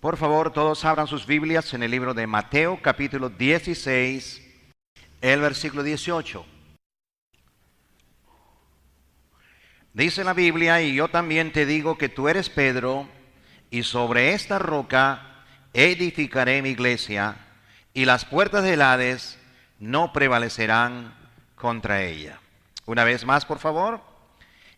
Por favor, todos abran sus Biblias en el libro de Mateo, capítulo 16, el versículo 18. Dice la Biblia: y yo también te digo que tú eres Pedro, y sobre esta roca edificaré mi iglesia, y las puertas del Hades no prevalecerán contra ella. Una vez más, por favor.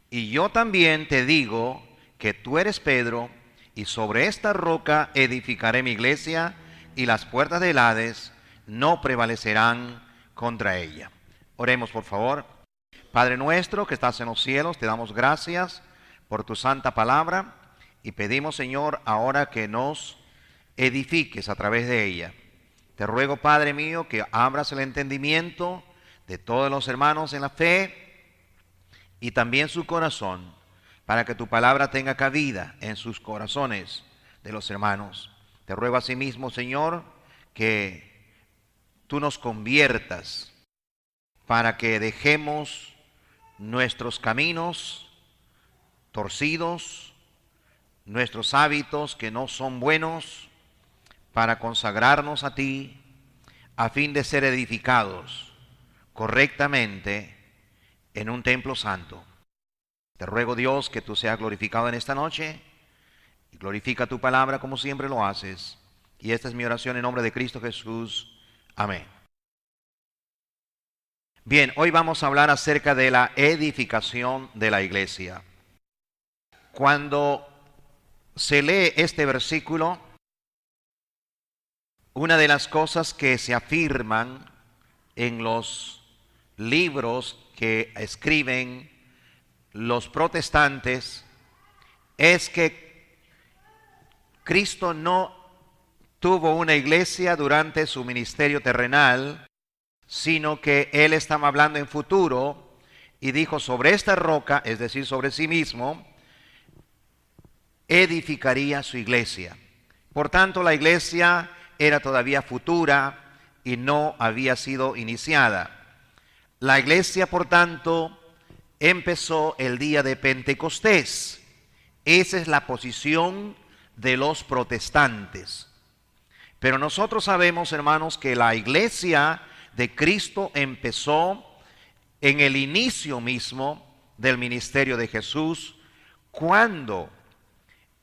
Y yo también te digo que tú eres Pedro, y sobre esta roca edificaré mi iglesia, y las puertas del Hades no prevalecerán contra ella. Oremos, por favor. Padre nuestro que estás en los cielos, te damos gracias por tu santa palabra y pedimos, Señor, ahora que nos edifiques a través de ella. Te ruego, Padre mío, que abras el entendimiento de todos los hermanos en la fe y también su corazón, para que tu palabra tenga cabida en sus corazones de los hermanos. Te ruego asimismo, Señor, que tú nos conviertas para que dejemos nuestros caminos torcidos, nuestros hábitos que no son buenos, para consagrarnos a ti, a fin de ser edificados correctamente en un templo santo. Te ruego, Dios, que tú seas glorificado en esta noche, y glorifica tu palabra como siempre lo haces. Y esta es mi oración en nombre de Cristo Jesús. Amén. Bien, hoy vamos a hablar acerca de la edificación de la iglesia. Cuando se lee este versículo, una de las cosas que se afirman en los libros que escriben los protestantes es que Cristo no tuvo una iglesia durante su ministerio terrenal, sino que Él estaba hablando en futuro y dijo: sobre esta roca, es decir, sobre sí mismo, edificaría su iglesia. Por tanto, la iglesia era todavía futura y no había sido iniciada. La iglesia, por tanto, empezó el día de Pentecostés. Esa es la posición de los protestantes. Pero nosotros sabemos, hermanos, que la iglesia de Cristo empezó en el inicio mismo del ministerio de Jesús, cuando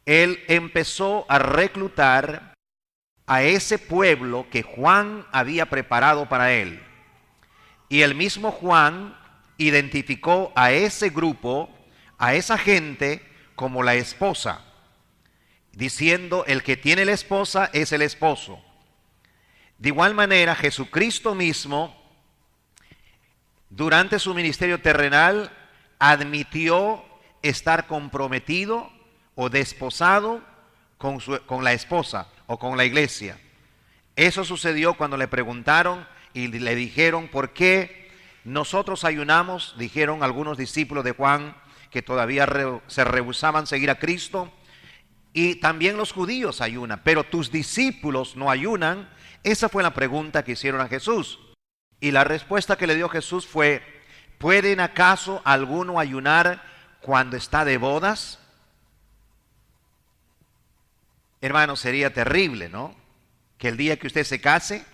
Él empezó a reclutar a ese pueblo que Juan había preparado para Él. Y el mismo Juan identificó a ese grupo, a esa gente, como la esposa, diciendo: el que tiene la esposa es el esposo. De igual manera, Jesucristo mismo, durante su ministerio terrenal, admitió estar comprometido o desposado con la esposa o con la iglesia. Eso sucedió cuando le preguntaron y le dijeron: ¿por qué nosotros ayunamos? Dijeron algunos discípulos de Juan que todavía se rehusaban seguir a Cristo, y también los judíos ayunan, pero tus discípulos no ayunan. Esa fue la pregunta que hicieron a Jesús. Y la respuesta que le dio Jesús fue: ¿pueden acaso alguno ayunar cuando está de bodas? Hermano, sería terrible, ¿no? Que el día que usted se case,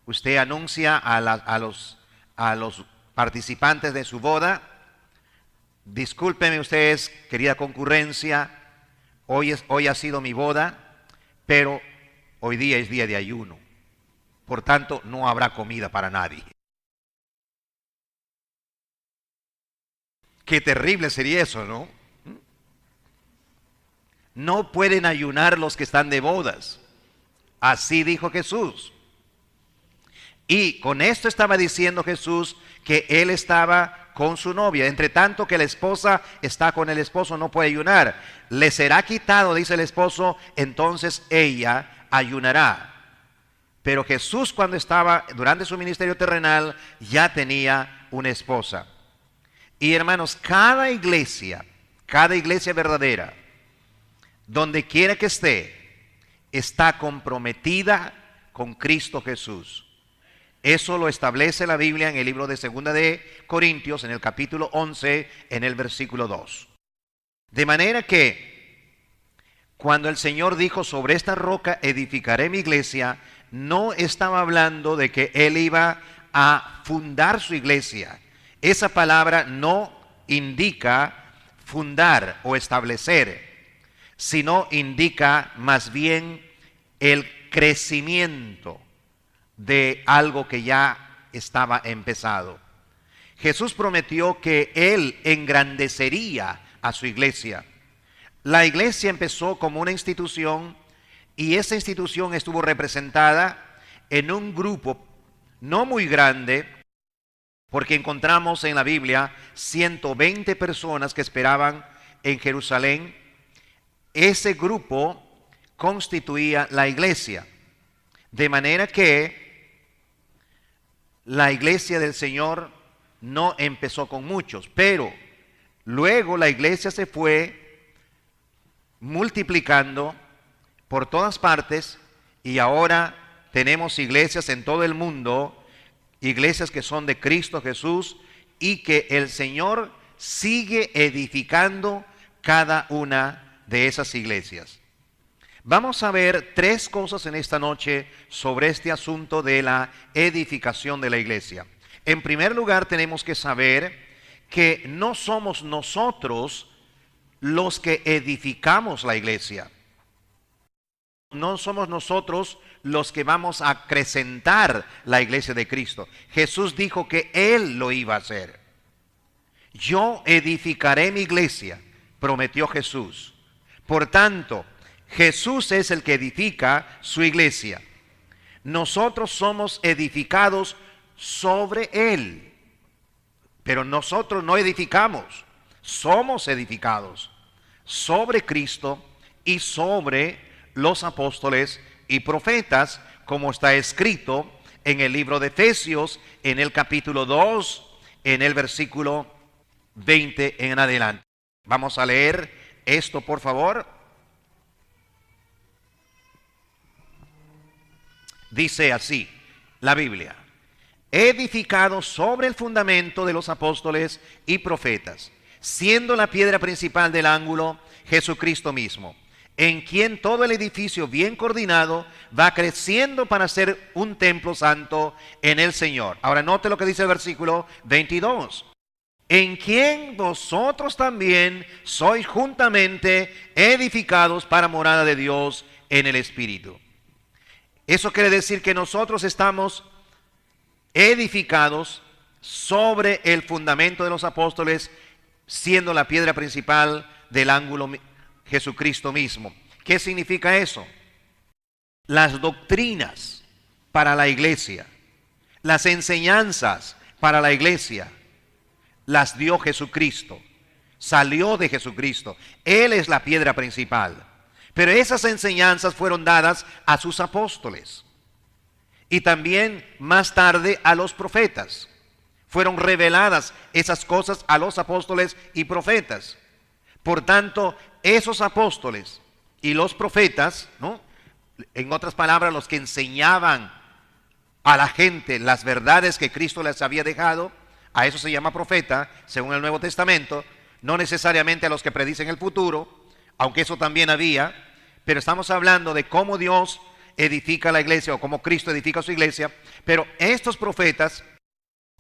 usted anuncia a los participantes de su boda: discúlpenme ustedes, querida concurrencia, hoy ha sido mi boda, pero hoy día es día de ayuno, por tanto no habrá comida para nadie. Qué terrible sería eso, ¿no? No pueden ayunar los que están de bodas. Así dijo Jesús. Y con esto estaba diciendo Jesús que Él estaba con su novia. Entre tanto que la esposa está con el esposo, no puede ayunar. Le será quitado, dice el esposo, entonces ella ayunará. Pero Jesús, cuando estaba durante su ministerio terrenal, ya tenía una esposa. Y hermanos, cada iglesia verdadera, donde quiera que esté, está comprometida con Cristo Jesús. Eso lo establece la Biblia en el libro de 2 de Corintios, en el capítulo 11, en el versículo 2. De manera que cuando el Señor dijo sobre esta roca edificaré mi iglesia, no estaba hablando de que Él iba a fundar su iglesia. Esa palabra no indica fundar o establecer, sino indica más bien el crecimiento de algo que ya estaba empezado. Jesús prometió que Él engrandecería a su iglesia. La iglesia empezó como una institución y esa institución estuvo representada en un grupo no muy grande, porque encontramos en la Biblia 120 personas que esperaban en Jerusalén. Ese grupo constituía la iglesia, de manera que la iglesia del Señor no empezó con muchos, pero luego la iglesia se fue multiplicando por todas partes y ahora tenemos iglesias en todo el mundo, iglesias que son de Cristo Jesús y que el Señor sigue edificando cada una de esas iglesias. Vamos a ver tres cosas en esta noche sobre este asunto de la edificación de la iglesia. En primer lugar, tenemos que saber que no somos nosotros los que edificamos la iglesia. No somos nosotros los que vamos a acrecentar la iglesia de Cristo. Jesús dijo que Él lo iba a hacer. Yo edificaré mi iglesia, prometió Jesús. Por tanto, Jesús es el que edifica su iglesia. Nosotros somos edificados sobre Él. Pero nosotros no edificamos, somos edificados sobre Cristo y sobre los apóstoles y profetas, como está escrito en el libro de Efesios, en el capítulo 2, en el versículo 20 en adelante. Vamos a leer esto, por favor. Dice así la Biblia: edificado sobre el fundamento de los apóstoles y profetas, siendo la piedra principal del ángulo Jesucristo mismo, en quien todo el edificio bien coordinado va creciendo para ser un templo santo en el Señor. Ahora note lo que dice el versículo 22. En quien vosotros también sois juntamente edificados para morada de Dios en el Espíritu. Eso quiere decir que nosotros estamos edificados sobre el fundamento de los apóstoles, siendo la piedra principal del ángulo Jesucristo mismo. ¿Qué significa eso? Las doctrinas para la iglesia, las enseñanzas para la iglesia, las dio Jesucristo. Salió de Jesucristo. Él es la piedra principal. Pero esas enseñanzas fueron dadas a sus apóstoles y también más tarde a los profetas. Fueron reveladas esas cosas a los apóstoles y profetas. Por tanto, esos apóstoles y los profetas, ¿no?, en otras palabras, los que enseñaban a la gente las verdades que Cristo les había dejado, a eso se llama profeta, según el Nuevo Testamento, no necesariamente a los que predicen el futuro, aunque eso también había, pero estamos hablando de cómo Dios edifica la iglesia o cómo Cristo edifica su iglesia. Pero estos profetas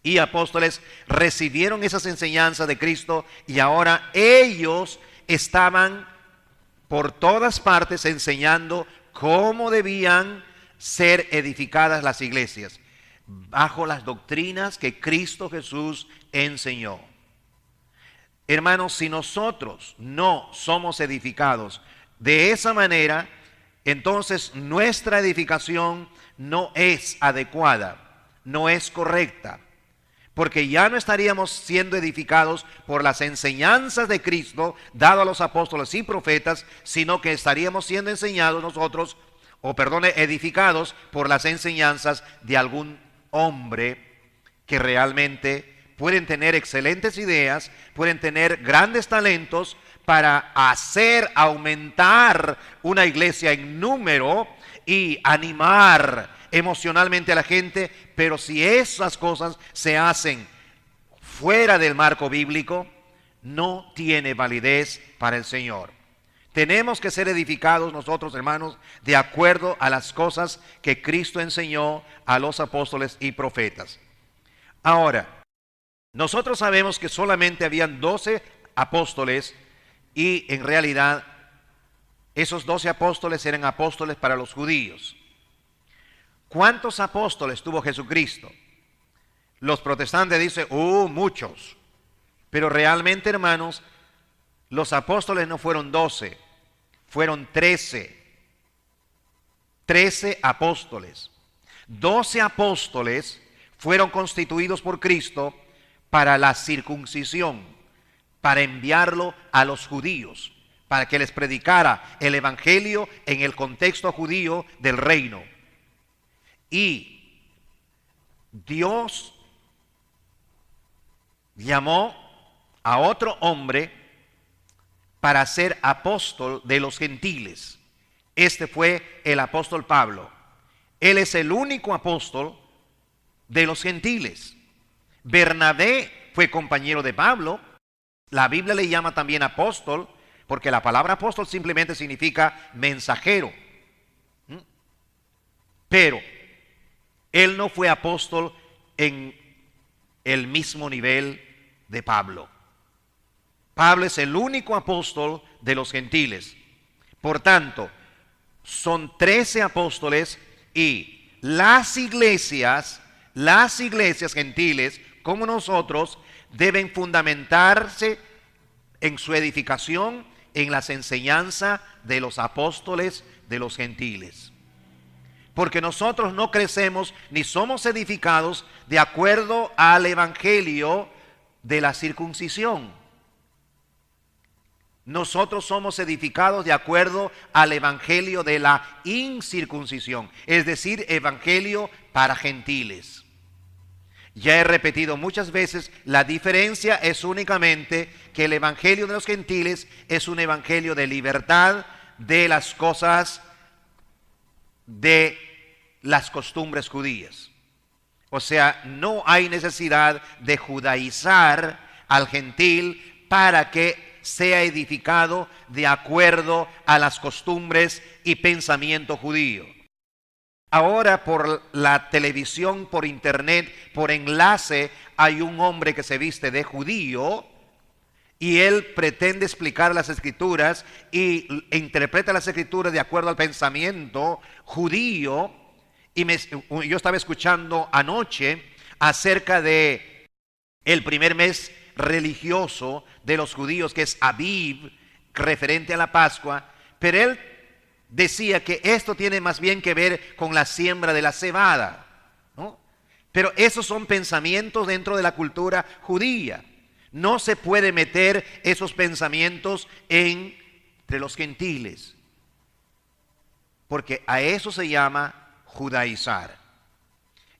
y apóstoles recibieron esas enseñanzas de Cristo y ahora ellos estaban por todas partes enseñando cómo debían ser edificadas las iglesias bajo las doctrinas que Cristo Jesús enseñó. Hermanos, si nosotros no somos edificados de esa manera, entonces nuestra edificación no es adecuada, no es correcta, porque ya no estaríamos siendo edificados por las enseñanzas de Cristo dado a los apóstoles y profetas, sino que estaríamos siendo enseñados nosotros, edificados por las enseñanzas de algún hombre que realmente pueden tener excelentes ideas, pueden tener grandes talentos para hacer aumentar una iglesia en número y animar emocionalmente a la gente, pero si esas cosas se hacen fuera del marco bíblico, no tiene validez para el Señor. Tenemos que ser edificados nosotros, hermanos, de acuerdo a las cosas que Cristo enseñó a los apóstoles y profetas. Ahora, nosotros sabemos que solamente habían 12 apóstoles y en realidad esos 12 apóstoles eran apóstoles para los judíos. ¿Cuántos apóstoles tuvo Jesucristo? Los protestantes dicen, muchos. Pero realmente, hermanos, los apóstoles no fueron 12, fueron 13. 13 apóstoles. 12 apóstoles fueron constituidos por Cristo para la circuncisión, para enviarlo a los judíos, para que les predicara el evangelio en el contexto judío del reino. Y Dios llamó a otro hombre para ser apóstol de los gentiles. Este fue el apóstol Pablo. Él es el único apóstol de los gentiles. Bernabé fue compañero de Pablo. La Biblia le llama también apóstol, porque la palabra apóstol simplemente significa mensajero. Pero él no fue apóstol en el mismo nivel de Pablo. Pablo es el único apóstol de los gentiles. Por tanto, son 13 apóstoles y las iglesias gentiles, como nosotros, deben fundamentarse en su edificación en las enseñanzas de los apóstoles de los gentiles. Porque nosotros no crecemos ni somos edificados de acuerdo al evangelio de la circuncisión. Nosotros somos edificados de acuerdo al evangelio de la incircuncisión, es decir, evangelio para gentiles. Ya he repetido muchas veces, la diferencia es únicamente que el evangelio de los gentiles es un evangelio de libertad de las cosas, de las costumbres judías. O sea, no hay necesidad de judaizar al gentil para que sea edificado de acuerdo a las costumbres y pensamiento judío. Ahora por la televisión, por internet, por enlace, hay un hombre que se viste de judío y él pretende explicar las escrituras y interpreta las escrituras de acuerdo al pensamiento judío. Y yo estaba escuchando anoche acerca de el primer mes religioso de los judíos, que es Aviv, referente a la Pascua, pero él decía que esto tiene más bien que ver con la siembra de la cebada, ¿no? Pero esos son pensamientos dentro de la cultura judía. No se puede meter esos pensamientos entre los gentiles, porque a eso se llama judaizar.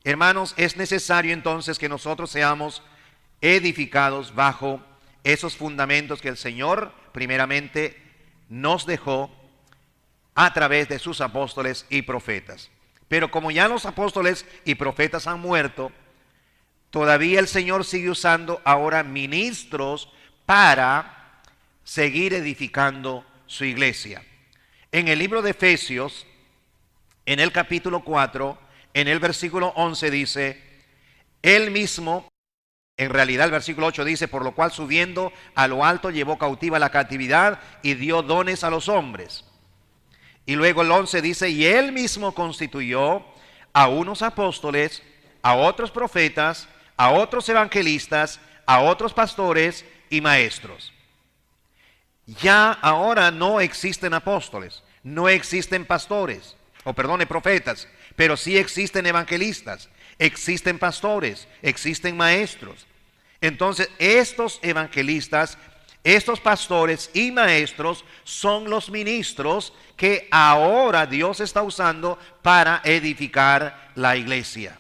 Hermanos, es necesario entonces que nosotros seamos edificados bajo esos fundamentos que el Señor primeramente nos dejó a través de sus apóstoles y profetas. Pero como ya los apóstoles y profetas han muerto, todavía el Señor sigue usando ahora ministros para seguir edificando su iglesia. En el libro de Efesios, en el capítulo 4, en el versículo 11 dice, él mismo, en realidad el versículo 8 dice, por lo cual subiendo a lo alto llevó cautiva la cautividad y dio dones a los hombres. Y luego el 11 dice, y él mismo constituyó a unos apóstoles, a otros profetas, a otros evangelistas, a otros pastores y maestros. Ya ahora no existen apóstoles, no existen pastores, profetas, pero sí existen evangelistas, existen pastores, existen maestros. Entonces, estos evangelistas, estos pastores y maestros son los ministros que ahora Dios está usando para edificar la iglesia.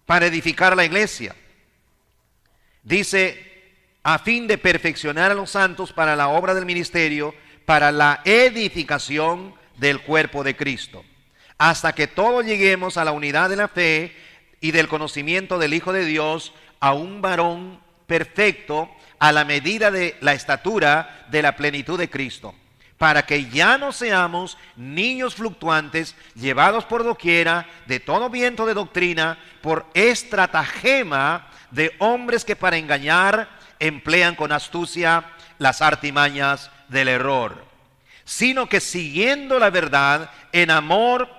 Para edificar la iglesia. Dice, a fin de perfeccionar a los santos para la obra del ministerio, para la edificación del cuerpo de Cristo, hasta que todos lleguemos a la unidad de la fe y del conocimiento del Hijo de Dios, a un varón perfecto a la medida de la estatura de la plenitud de Cristo, para que ya no seamos niños fluctuantes, llevados por doquiera de todo viento de doctrina, por estratagema de hombres que para engañar emplean con astucia las artimañas del error, sino que siguiendo la verdad, en amor,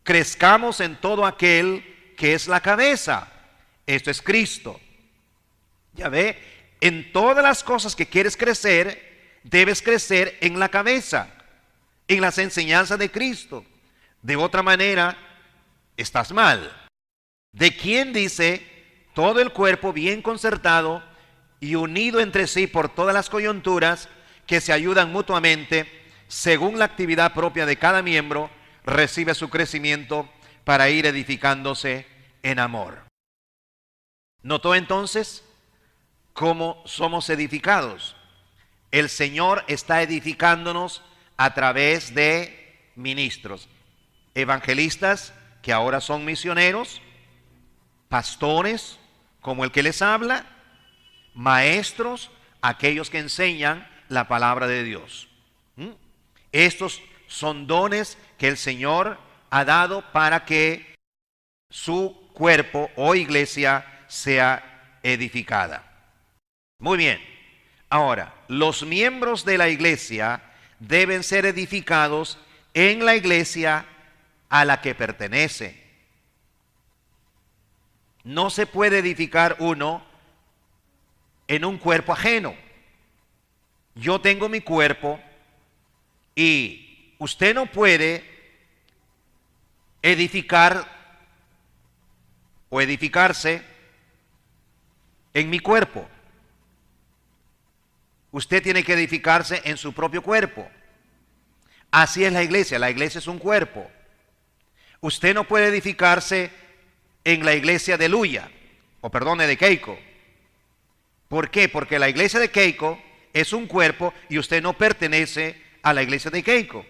crezcamos en todo aquel que es la cabeza. Esto es Cristo. Ya ve, en todas las cosas que quieres crecer, debes crecer en la cabeza, en las enseñanzas de Cristo. De otra manera, estás mal. ¿De quién dice todo el cuerpo bien concertado y unido entre sí por todas las coyunturas que se ayudan mutuamente, según la actividad propia de cada miembro, recibe su crecimiento para ir edificándose en amor? ¿Notó entonces cómo somos edificados? El Señor está edificándonos a través de ministros, evangelistas que ahora son misioneros, pastores como el que les habla, maestros, aquellos que enseñan la palabra de Dios. Estos son dones que el Señor ha dado para que su cuerpo o iglesia sea edificada. Muy bien. Ahora, los miembros de la iglesia deben ser edificados en la iglesia a la que pertenece. No se puede edificar uno en un cuerpo ajeno. Yo tengo mi cuerpo y usted no puede edificar o edificarse en mi cuerpo. Usted tiene que edificarse en su propio cuerpo. Así es la iglesia es un cuerpo. Usted no puede edificarse en la iglesia de Luya, de Keiko. ¿Por qué? Porque la iglesia de Keiko es un cuerpo y usted no pertenece a la iglesia de Keiko.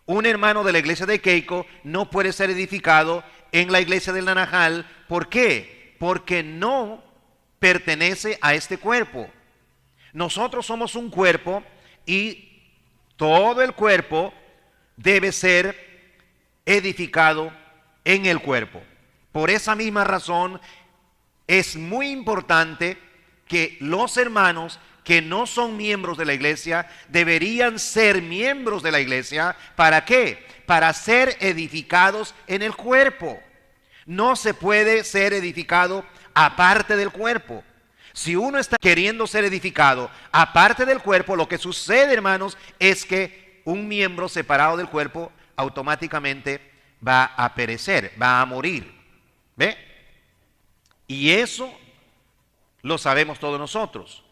Un hermano de la iglesia de Keiko no puede ser edificado en la iglesia del Naranjal. ¿Por qué? Porque no pertenece a este cuerpo. Nosotros somos un cuerpo y todo el cuerpo debe ser edificado en el cuerpo. Por esa misma razón es muy importante que los hermanos que no son miembros de la iglesia deberían ser miembros de la iglesia. ¿Para qué? Para ser edificados en el cuerpo. No se puede ser edificado aparte del cuerpo. Si uno está queriendo ser edificado aparte del cuerpo, lo que sucede, hermanos, es que un miembro separado del cuerpo automáticamente va a perecer, va a morir. ¿Ve? Y eso lo sabemos todos nosotros.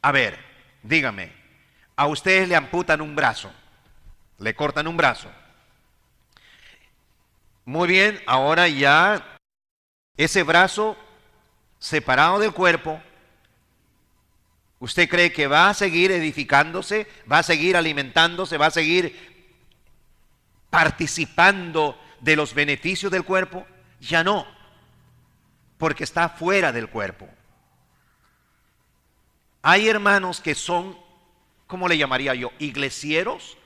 A ver, dígame, a ustedes le amputan un brazo, le cortan un brazo. Muy bien, ahora ya ese brazo separado del cuerpo, ¿usted cree que va a seguir edificándose, va a seguir alimentándose, va a seguir participando de los beneficios del cuerpo? Ya no, porque está fuera del cuerpo. Hay hermanos que son, ¿cómo le llamaría yo? Iglecieros.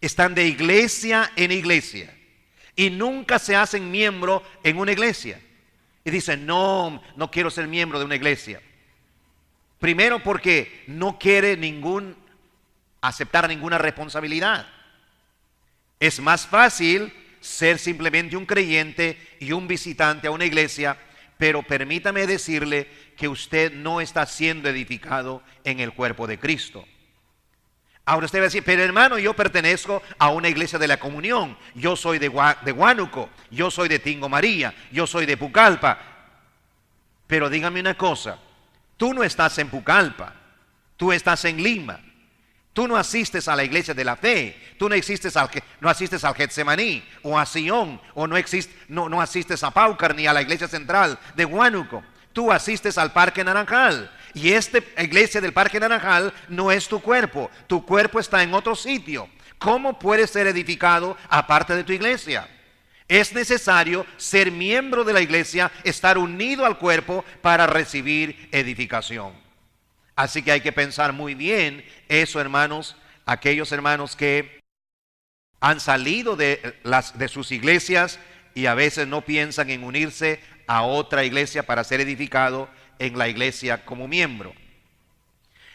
Están de iglesia en iglesia y nunca se hacen miembro en una iglesia. Y dicen, no quiero ser miembro de una iglesia. Primero porque no quiere aceptar ninguna responsabilidad. Es más fácil ser simplemente un creyente y un visitante a una iglesia, pero permítame decirle que usted no está siendo edificado en el cuerpo de Cristo. Ahora usted va a decir, pero hermano, yo pertenezco a una iglesia de la comunión, yo soy de Huánuco, yo soy de Tingo María, yo soy de Pucallpa. Pero dígame una cosa, tú no estás en Pucallpa, tú estás en Lima. Tú no asistes a la iglesia de la fe, tú no asistes al Getsemaní o a Sion, o no asistes a Paucar ni a la iglesia central de Huánuco. Tú asistes al Parque Naranjal y esta iglesia del Parque Naranjal no es tu cuerpo está en otro sitio. ¿Cómo puedes ser edificado aparte de tu iglesia? Es necesario ser miembro de la iglesia, estar unido al cuerpo para recibir edificación. Así que hay que pensar muy bien eso, hermanos, aquellos hermanos que han salido de sus iglesias y a veces no piensan en unirse a otra iglesia para ser edificado en la iglesia como miembro.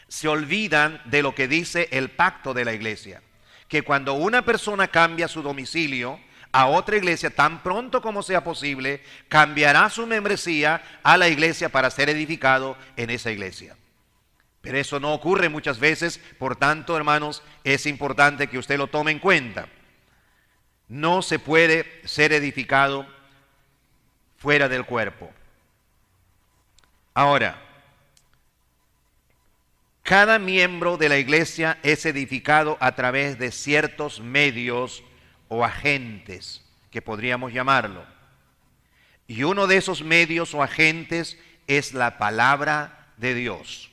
Se olvidan de lo que dice el pacto de la iglesia, que cuando una persona cambia su domicilio a otra iglesia, tan pronto como sea posible, cambiará su membresía a la iglesia para ser edificado en esa iglesia. Pero eso no ocurre muchas veces, por tanto, hermanos, es importante que usted lo tome en cuenta. No se puede ser edificado fuera del cuerpo. Ahora, cada miembro de la iglesia es edificado a través de ciertos medios o agentes, que podríamos llamarlo. Y uno de esos medios o agentes es la palabra de Dios.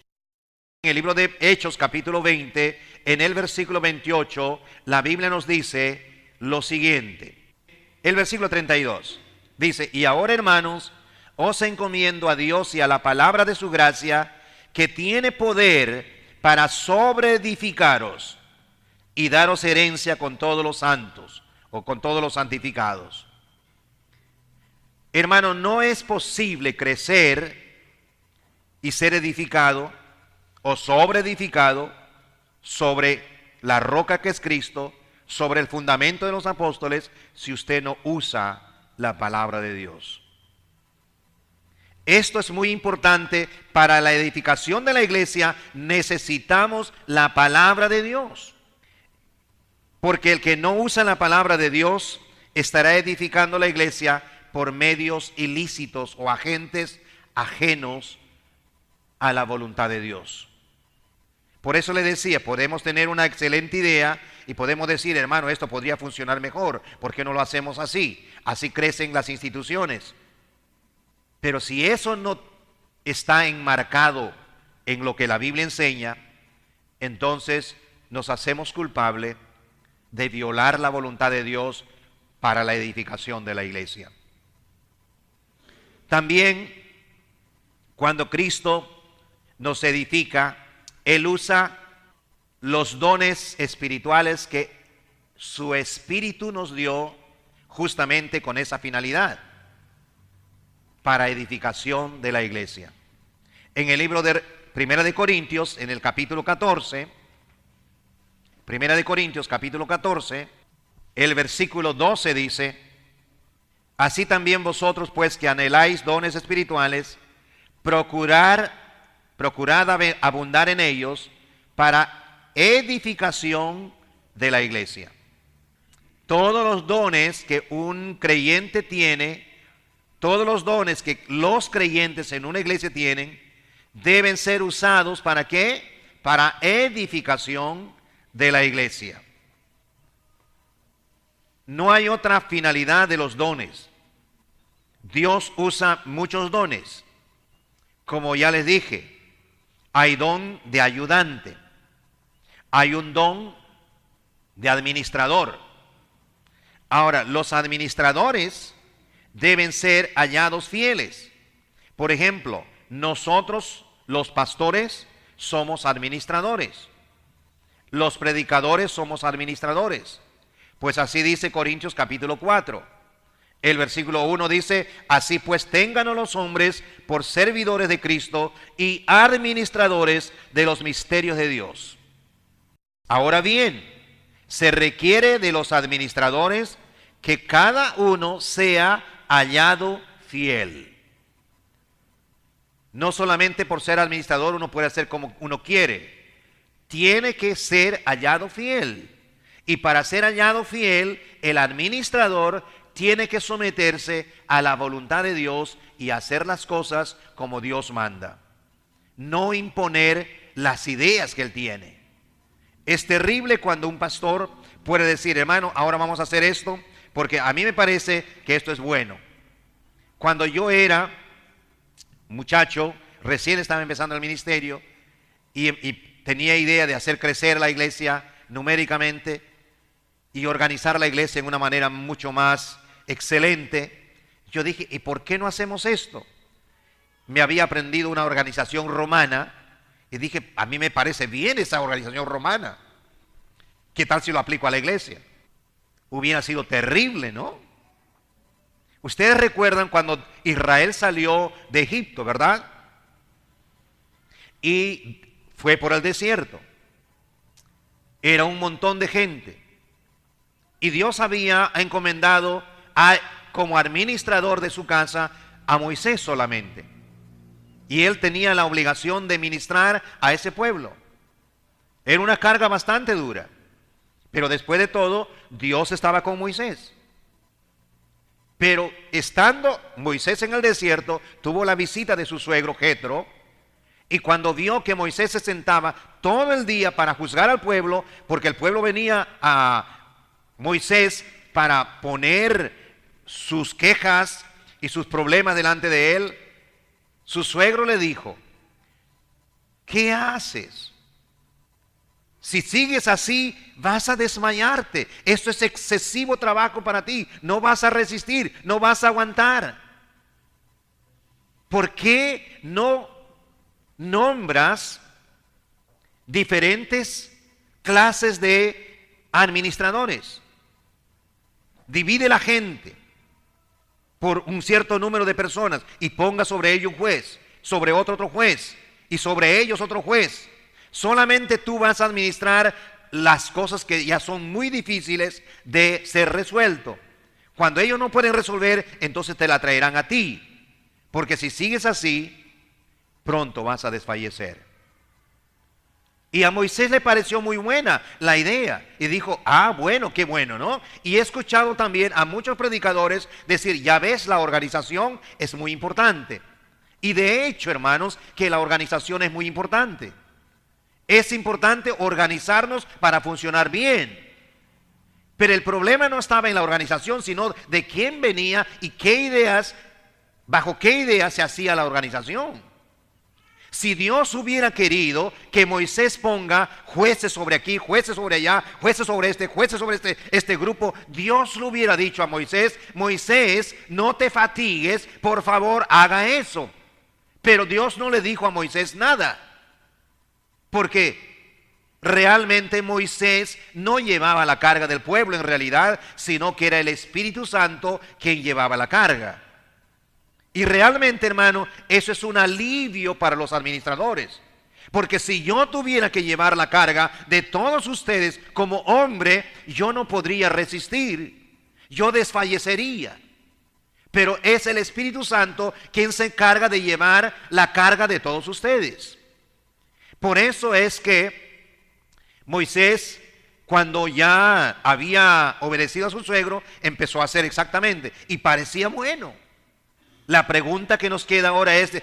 En el libro de Hechos, capítulo 20, en el versículo 28, la Biblia nos dice lo siguiente. El versículo 32 dice: y ahora, hermanos, os encomiendo a Dios y a la palabra de su gracia, que tiene poder para sobreedificaros y daros herencia con todos los santos, o con todos los santificados. Hermano, no es posible crecer y ser edificado o sobreedificado sobre la roca que es Cristo, sobre el fundamento de los apóstoles, si usted no usa la palabra de Dios. Esto es muy importante. Para la edificación de la iglesia necesitamos la palabra de Dios, porque el que no usa la palabra de Dios estará edificando la iglesia por medios ilícitos o agentes ajenos a la voluntad de Dios. Por eso le decía, podemos tener una excelente idea y podemos decir: hermano, esto podría funcionar mejor, ¿por qué no lo hacemos así? Así crecen las instituciones. Pero si eso no está enmarcado en lo que la Biblia enseña, entonces nos hacemos culpables de violar la voluntad de Dios para la edificación de la iglesia. También, cuando Cristo nos edifica, Él usa los dones espirituales que su Espíritu nos dio justamente con esa finalidad, para edificación de la iglesia. En el libro de Primera de Corintios, en el capítulo 14, Primera de Corintios, capítulo 14, el versículo 12 dice: así también vosotros, pues, que anheláis dones espirituales, procurad abundar en ellos para edificación de la iglesia. Todos los dones que un creyente tiene, todos los dones que los creyentes en una iglesia tienen, deben ser usados ¿para qué? Para edificación de la iglesia. No hay otra finalidad de los dones. Dios usa muchos dones. Como ya les dije, hay don de ayudante, hay un don de administrador. Ahora, los administradores deben ser hallados fieles. Por ejemplo, nosotros, los pastores, somos administradores. Los predicadores somos administradores. Pues así dice Corintios capítulo 4. El versículo 1 dice: así pues ténganos los hombres por servidores de Cristo y administradores de los misterios de Dios. Ahora bien, se requiere de los administradores que cada uno sea hallado fiel. No solamente por ser administrador uno puede hacer como uno quiere. Tiene que ser hallado fiel. Y para ser hallado fiel, el administrador tiene que someterse a la voluntad de Dios y hacer las cosas como Dios manda. No imponer las ideas que él tiene. Es terrible cuando un pastor puede decir: hermano, ahora vamos a hacer esto porque a mí me parece que esto es bueno. Cuando yo era muchacho, recién estaba empezando el ministerio y tenía idea de hacer crecer la iglesia numéricamente y organizar la iglesia en una manera mucho más excelente. Yo dije, ¿y por qué no hacemos esto? Me había aprendido una organización romana y dije, a mí me parece bien esa organización romana. ¿Qué tal si lo aplico a la iglesia? Hubiera sido terrible, ¿no? Ustedes recuerdan cuando Israel salió de Egipto, ¿verdad? Y fue por el desierto. Era un montón de gente. Y Dios había encomendado como administrador de su casa a Moisés solamente. Y él tenía la obligación de ministrar a ese pueblo. Era una carga bastante dura. Pero después de todo, Dios estaba con Moisés. Pero estando Moisés en el desierto, tuvo la visita de su suegro Jetro. Y cuando vio que Moisés se sentaba todo el día para juzgar al pueblo, porque el pueblo venía a Moisés para poner sus quejas y sus problemas delante de él, su suegro le dijo, ¿qué haces? Si sigues así, vas a desmayarte. Esto es excesivo trabajo para ti. No vas a resistir, no vas a aguantar. ¿Por qué no nombras diferentes clases de administradores? Divide la gente por un cierto número de personas y ponga sobre ellos un juez, sobre otro juez y sobre ellos otro juez. Solamente tú vas a administrar las cosas que ya son muy difíciles de ser resuelto. Cuando ellos no pueden resolver, entonces te la traerán a ti. Porque si sigues así, pronto vas a desfallecer. Y a Moisés le pareció muy buena la idea. Y dijo, bueno, qué bueno, ¿no? Y he escuchado también a muchos predicadores decir, ya ves, la organización es muy importante. Y de hecho, hermanos, que la organización es muy importante. Es importante organizarnos para funcionar bien. Pero el problema no estaba en la organización, sino de quién venía y qué ideas, bajo qué ideas se hacía la organización. Si Dios hubiera querido que Moisés ponga jueces sobre aquí, jueces sobre allá, jueces sobre este grupo, Dios le hubiera dicho a Moisés, Moisés, no te fatigues, por favor, haga eso. Pero Dios no le dijo a Moisés nada. Porque realmente Moisés no llevaba la carga del pueblo en realidad, sino que era el Espíritu Santo quien llevaba la carga. Y realmente, hermano, eso es un alivio para los administradores. Porque si yo tuviera que llevar la carga de todos ustedes como hombre, yo no podría resistir, yo desfallecería. Pero es el Espíritu Santo quien se encarga de llevar la carga de todos ustedes. Por eso es que Moisés, cuando ya había obedecido a su suegro, empezó a hacer exactamente, y parecía bueno. La pregunta que nos queda ahora es,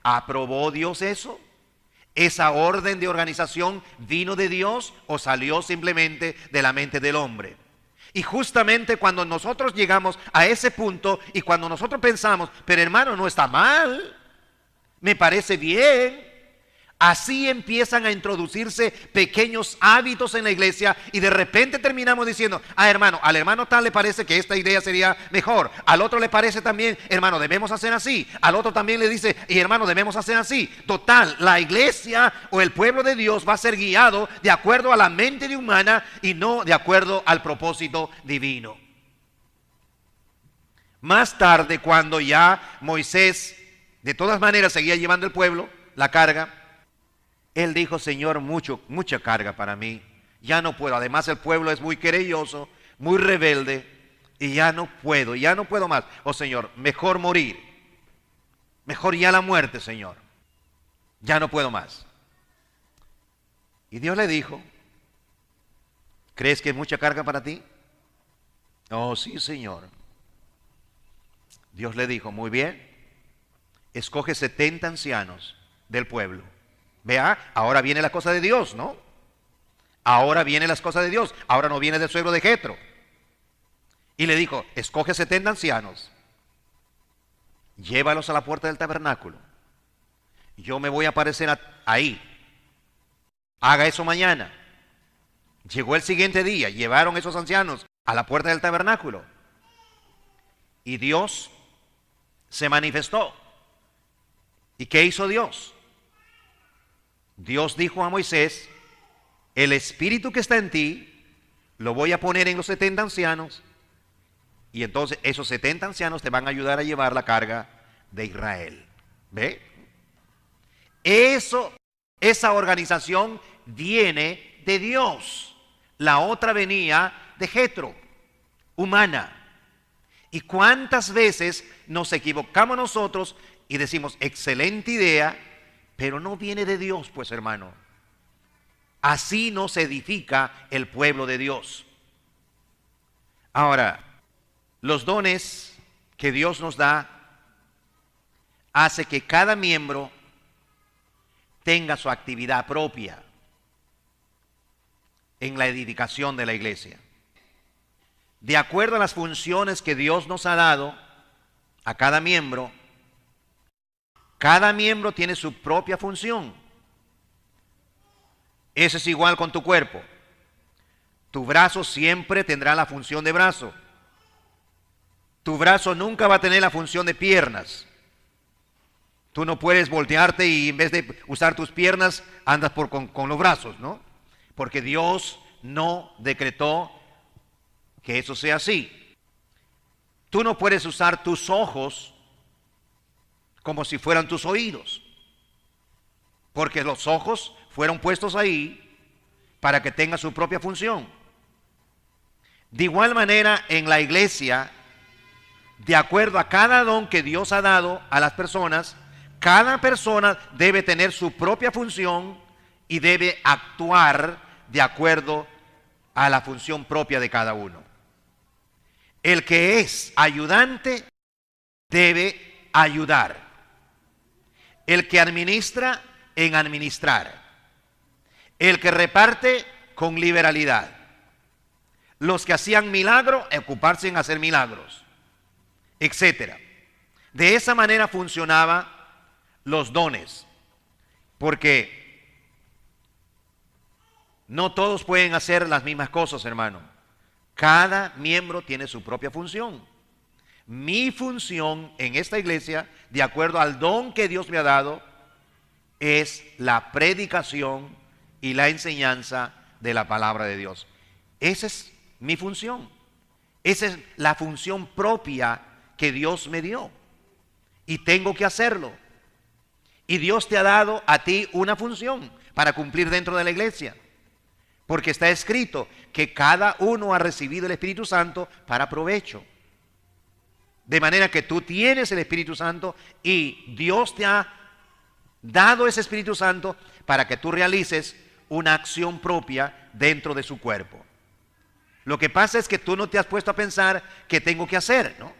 ¿aprobó Dios eso? ¿Esa orden de organización vino de Dios o salió simplemente de la mente del hombre? Y justamente cuando nosotros llegamos a ese punto y cuando nosotros pensamos, pero hermano, no está mal, me parece bien. Así empiezan a introducirse pequeños hábitos en la iglesia y de repente terminamos diciendo, hermano, al hermano tal le parece que esta idea sería mejor, al otro le parece también, hermano, debemos hacer así, al otro también le dice, y hermano, debemos hacer así. Total, la iglesia o el pueblo de Dios va a ser guiado de acuerdo a la mente humana y no de acuerdo al propósito divino. Más tarde, cuando ya Moisés de todas maneras seguía llevando el pueblo, la carga, él dijo, Señor, mucha carga para mí, ya no puedo. Además el pueblo es muy querelloso, muy rebelde, y ya no puedo más. Oh Señor, mejor morir, mejor ya la muerte, Señor, ya no puedo más. Y Dios le dijo, ¿crees que es mucha carga para ti? Oh, sí, Señor. Dios le dijo, muy bien, escoge 70 ancianos del pueblo. Vea, ahora viene la cosa de Dios, ¿no? Ahora viene las cosas de Dios. Ahora no viene del suegro de Jetro. Y le dijo, escoge 70 ancianos. Llévalos a la puerta del tabernáculo. Yo me voy a aparecer ahí. Haga eso mañana. Llegó el siguiente día. Llevaron esos ancianos a la puerta del tabernáculo. y Dios se manifestó. ¿Y qué hizo Dios? Dios dijo a Moisés: el espíritu que está en ti lo voy a poner en los 70 ancianos, y entonces esos 70 ancianos te van a ayudar a llevar la carga de Israel. ¿Ve? Esa organización viene de Dios. La otra venía de Jetro, humana. ¿Y cuántas veces nos equivocamos nosotros y decimos, excelente idea, pero no viene de Dios? Pues, hermano, así no se edifica el pueblo de Dios. Ahora, los dones que Dios nos da hace que cada miembro tenga su actividad propia en la edificación de la iglesia. De acuerdo a las funciones que Dios nos ha dado a cada miembro tiene su propia función. Eso es igual con tu cuerpo. Tu brazo siempre tendrá la función de brazo. Tu brazo nunca va a tener la función de piernas. Tú no puedes voltearte y en vez de usar tus piernas, andas con los brazos, ¿no? Porque Dios no decretó que eso sea así. Tú no puedes usar tus ojos como si fueran tus oídos, porque los ojos fueron puestos ahí para que tenga su propia función. De igual manera, en la iglesia, de acuerdo a cada don que Dios ha dado a las personas, cada persona debe tener su propia función y debe actuar de acuerdo a la función propia de cada uno. El que es ayudante debe ayudar. El que administra, en administrar. El que reparte, con liberalidad. Los que hacían milagros, ocuparse en hacer milagros, etcétera. De esa manera funcionaban los dones, porque no todos pueden hacer las mismas cosas, hermano. Cada miembro tiene su propia función. Mi función en esta iglesia, de acuerdo al don que Dios me ha dado, es la predicación y la enseñanza de la palabra de Dios. Esa es mi función. Esa es la función propia que Dios me dio. Y tengo que hacerlo. Y Dios te ha dado a ti una función para cumplir dentro de la iglesia. Porque está escrito que cada uno ha recibido el Espíritu Santo para provecho. De manera que tú tienes el Espíritu Santo y Dios te ha dado ese Espíritu Santo para que tú realices una acción propia dentro de su cuerpo. Lo que pasa es que tú no te has puesto a pensar qué tengo que hacer, ¿no?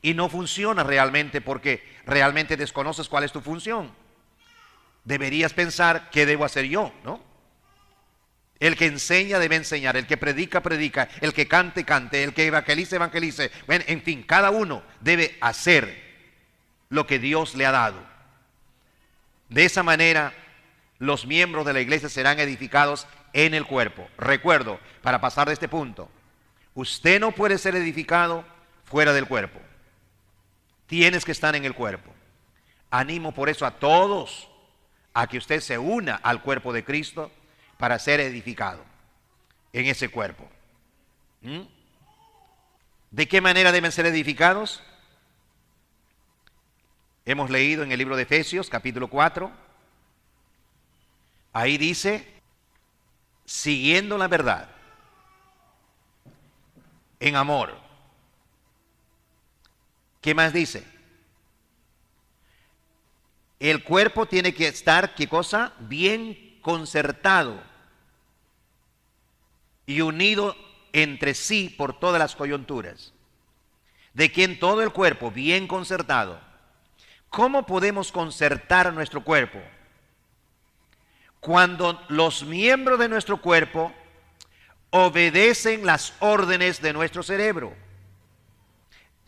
Y no funciona realmente porque realmente desconoces cuál es tu función. Deberías pensar qué debo hacer yo, ¿no? El que enseña debe enseñar, el que predica, predica, el que cante, cante, el que evangelice, evangelice. Bueno, en fin, cada uno debe hacer lo que Dios le ha dado. De esa manera, los miembros de la iglesia serán edificados en el cuerpo. Recuerdo, para pasar de este punto, usted no puede ser edificado fuera del cuerpo. Tienes que estar en el cuerpo. Animo por eso a todos a que usted se una al cuerpo de Cristo para ser edificado en ese cuerpo. ¿De qué manera deben ser edificados? Hemos leído en el libro de Efesios, capítulo 4. Ahí dice, siguiendo la verdad, en amor. ¿Qué más dice? El cuerpo tiene que estar, ¿qué cosa? Bien concertado y unido entre sí por todas las coyunturas. De quien todo el cuerpo bien concertado. ¿Cómo podemos concertar nuestro cuerpo? Cuando los miembros de nuestro cuerpo obedecen las órdenes de nuestro cerebro.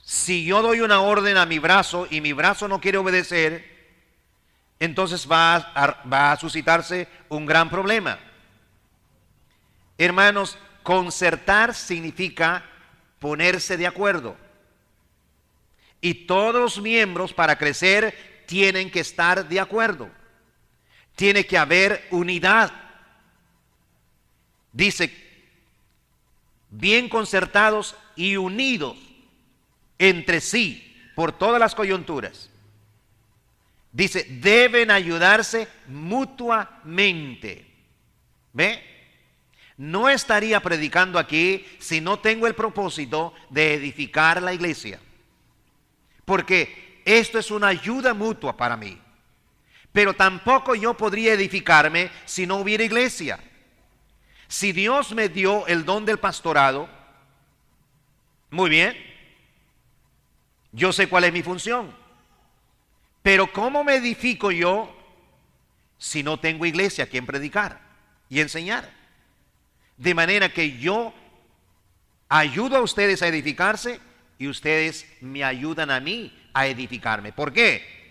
Si yo doy una orden a mi brazo y mi brazo no quiere obedecer, entonces va a suscitarse un gran problema. Hermanos, concertar significa ponerse de acuerdo. Y todos los miembros para crecer tienen que estar de acuerdo. Tiene que haber unidad. Dice, bien concertados y unidos entre sí por todas las coyunturas. Dice, deben ayudarse mutuamente. ¿Ve? No estaría predicando aquí si no tengo el propósito de edificar la iglesia. Porque esto es una ayuda mutua para mí. Pero tampoco yo podría edificarme si no hubiera iglesia. Si Dios me dio el don del pastorado, muy bien, yo sé cuál es mi función. Pero ¿cómo me edifico yo si no tengo iglesia a quien predicar y enseñar? De manera que yo ayudo a ustedes a edificarse y ustedes me ayudan a mí a edificarme. ¿Por qué?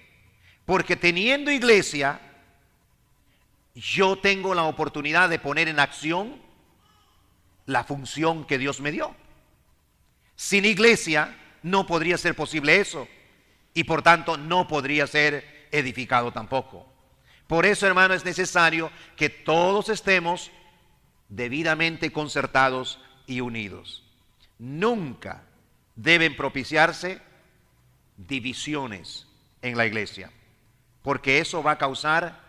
Porque teniendo iglesia, yo tengo la oportunidad de poner en acción la función que Dios me dio. Sin iglesia no podría ser posible eso y por tanto no podría ser edificado tampoco. Por eso, hermano, es necesario que todos estemos debidamente concertados y unidos. Nunca deben propiciarse divisiones en la iglesia, porque eso va a causar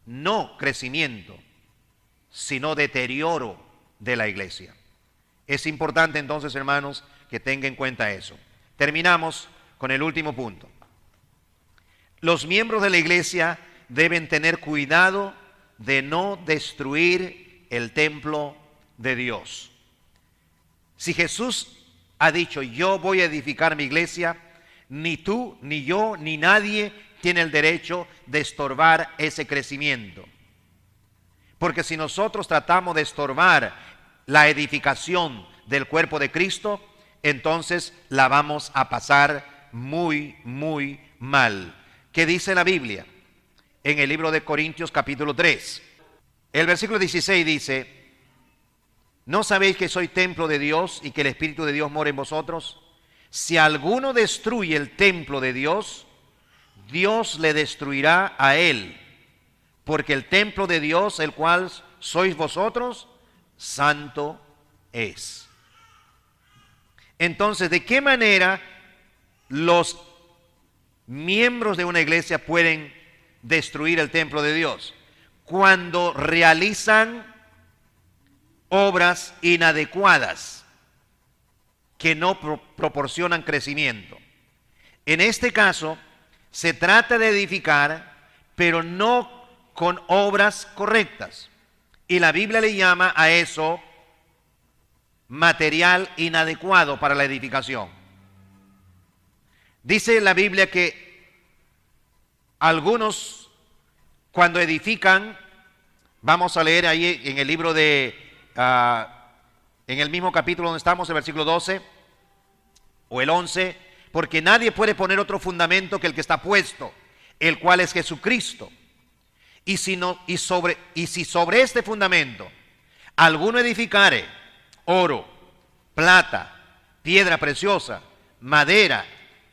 no crecimiento, sino deterioro de la iglesia. Es importante entonces, hermanos, que tengan en cuenta eso. Terminamos con el último punto. Los miembros de la iglesia deben tener cuidado de no destruir el templo de Dios. Si Jesús ha dicho, yo voy a edificar mi iglesia, ni tú, ni yo, ni nadie tiene el derecho de estorbar ese crecimiento. Porque si nosotros tratamos de estorbar la edificación del cuerpo de Cristo, entonces la vamos a pasar muy, muy mal. ¿Qué dice la Biblia? En el libro de Corintios capítulo 3. El versículo 16 dice, ¿no sabéis que soy templo de Dios y que el Espíritu de Dios mora en vosotros? Si alguno destruye el templo de Dios, Dios le destruirá a él, porque el templo de Dios, el cual sois vosotros, santo es. Entonces, ¿de qué manera los miembros de una iglesia pueden destruir el templo de Dios? Cuando realizan obras inadecuadas que no proporcionan crecimiento. En este caso, se trata de edificar, pero no con obras correctas. Y la Biblia le llama a eso material inadecuado para la edificación. Dice la Biblia que algunos, cuando edifican, vamos a leer ahí en el libro de, en el mismo capítulo donde estamos, el versículo 12 o el 11, porque nadie puede poner otro fundamento que el que está puesto, el cual es Jesucristo. Y si sobre este fundamento alguno edificare oro, plata, piedra preciosa, madera,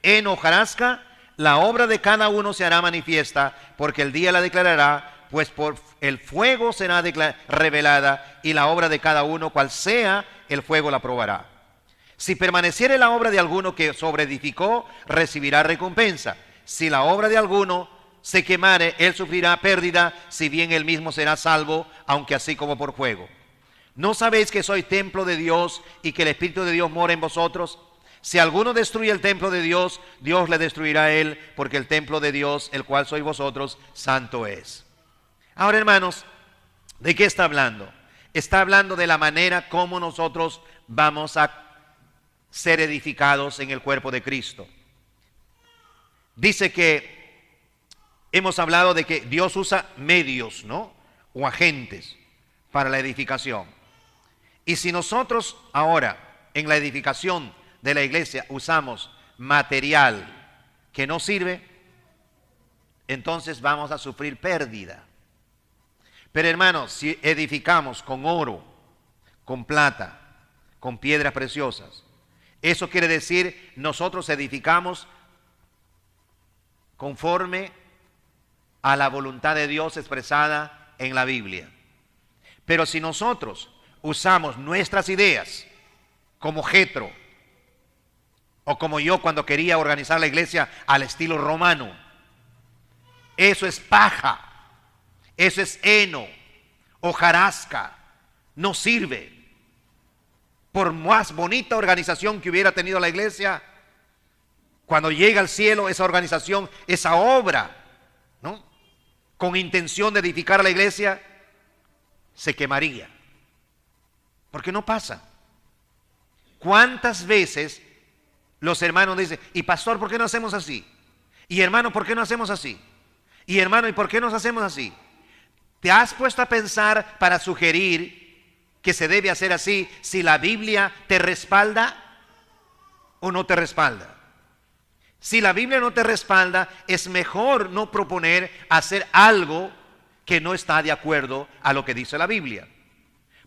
heno, hojarasca, la obra de cada uno se hará manifiesta, porque el día la declarará, pues por el fuego será revelada, y la obra de cada uno, cual sea, el fuego la probará. Si permaneciere la obra de alguno que sobreedificó, recibirá recompensa. Si la obra de alguno se quemare, él sufrirá pérdida, si bien él mismo será salvo, aunque así como por fuego. ¿No sabéis que soy templo de Dios y que el Espíritu de Dios mora en vosotros? Si alguno destruye el templo de Dios, Dios le destruirá a él, porque el templo de Dios, el cual sois vosotros, santo es. Ahora, hermanos, ¿de qué está hablando? Está hablando de la manera como nosotros vamos a ser edificados en el cuerpo de Cristo. Dice que hemos hablado de que Dios usa medios, ¿no? O agentes para la edificación. Y si nosotros ahora en la edificación de la iglesia usamos material que no sirve, entonces vamos a sufrir pérdida. Pero hermanos, si edificamos con oro, con plata, con piedras preciosas, eso quiere decir nosotros edificamos conforme a la voluntad de Dios expresada en la Biblia. Pero si nosotros usamos nuestras ideas como Jetro, o como yo cuando quería organizar la iglesia al estilo romano, eso es paja, eso es heno, hojarasca, no sirve. Por más bonita organización que hubiera tenido la iglesia, cuando llega al cielo esa organización, esa obra, ¿no?, con intención de edificar a la iglesia, se quemaría. Porque no pasa. ¿Cuántas veces los hermanos dicen, y pastor, ¿por qué no hacemos así? Y hermano, ¿por qué no hacemos así? Y hermano, ¿y por qué nos hacemos así? ¿Te has puesto a pensar para sugerir que se debe hacer así si la Biblia te respalda o no te respalda? Si la Biblia no te respalda, es mejor no proponer hacer algo que no está de acuerdo a lo que dice la Biblia.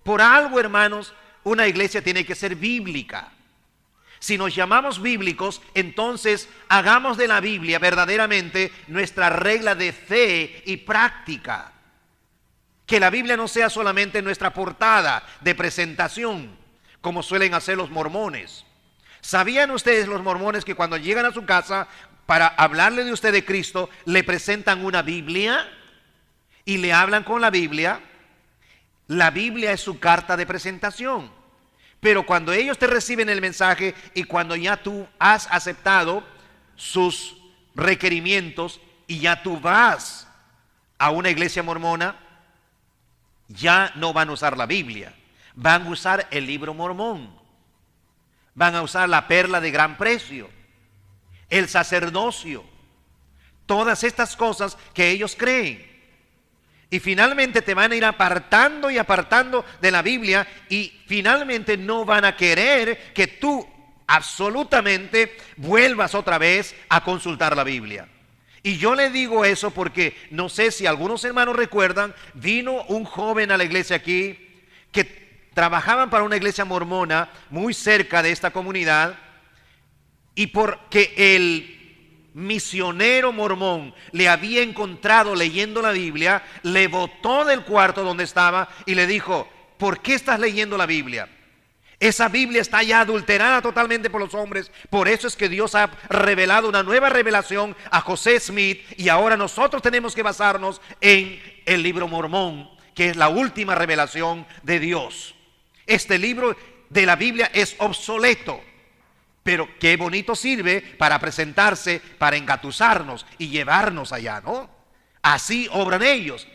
Por algo, hermanos, una iglesia tiene que ser bíblica. Si nos llamamos bíblicos, entonces hagamos de la Biblia verdaderamente nuestra regla de fe y práctica. Que la Biblia no sea solamente nuestra portada de presentación, como suelen hacer los mormones. ¿Sabían ustedes, los mormones, que cuando llegan a su casa para hablarle de usted de Cristo, le presentan una Biblia y le hablan con la Biblia? La Biblia es su carta de presentación. Pero cuando ellos te reciben el mensaje y cuando ya tú has aceptado sus requerimientos y ya tú vas a una iglesia mormona, ya no van a usar la Biblia, van a usar el libro mormón, van a usar la perla de gran precio, el sacerdocio, todas estas cosas que ellos creen. Y finalmente te van a ir apartando y apartando de la Biblia y finalmente no van a querer que tú absolutamente vuelvas otra vez a consultar la Biblia. Y yo le digo eso porque no sé si algunos hermanos recuerdan, vino un joven a la iglesia aquí que trabajaban para una iglesia mormona muy cerca de esta comunidad, y porque el misionero mormón le había encontrado leyendo la Biblia, le botó del cuarto donde estaba y le dijo, ¿por qué estás leyendo la Biblia? Esa Biblia está ya adulterada totalmente por los hombres. Por eso es que Dios ha revelado una nueva revelación a José Smith, y ahora nosotros tenemos que basarnos en el libro mormón, que es la última revelación de Dios. Este libro de la Biblia es obsoleto, pero qué bonito sirve para presentarse, para engatusarnos y llevarnos allá, ¿no? Así obran ellos.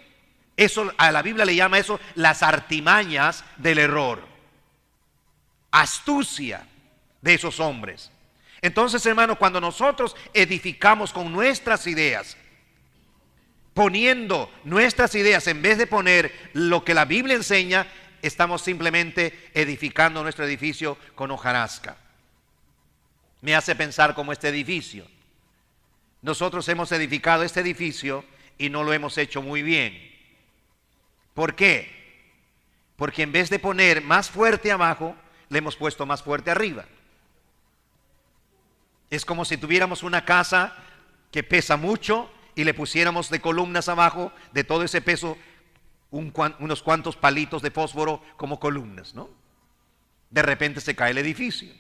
Eso, a la Biblia le llama eso las artimañas del error, astucia de esos hombres. Entonces, hermanos, cuando nosotros edificamos con nuestras ideas, poniendo nuestras ideas en vez de poner lo que la Biblia enseña, estamos simplemente edificando nuestro edificio con hojarasca. Me hace pensar como este edificio. Nosotros hemos edificado este edificio y no lo hemos hecho muy bien. ¿Por qué? Porque en vez de poner más fuerte abajo, le hemos puesto más fuerte arriba. Es como si tuviéramos una casa que pesa mucho y le pusiéramos de columnas abajo, de todo ese peso, unos cuantos palitos de fósforo como columnas, ¿no? De repente se cae el edificio.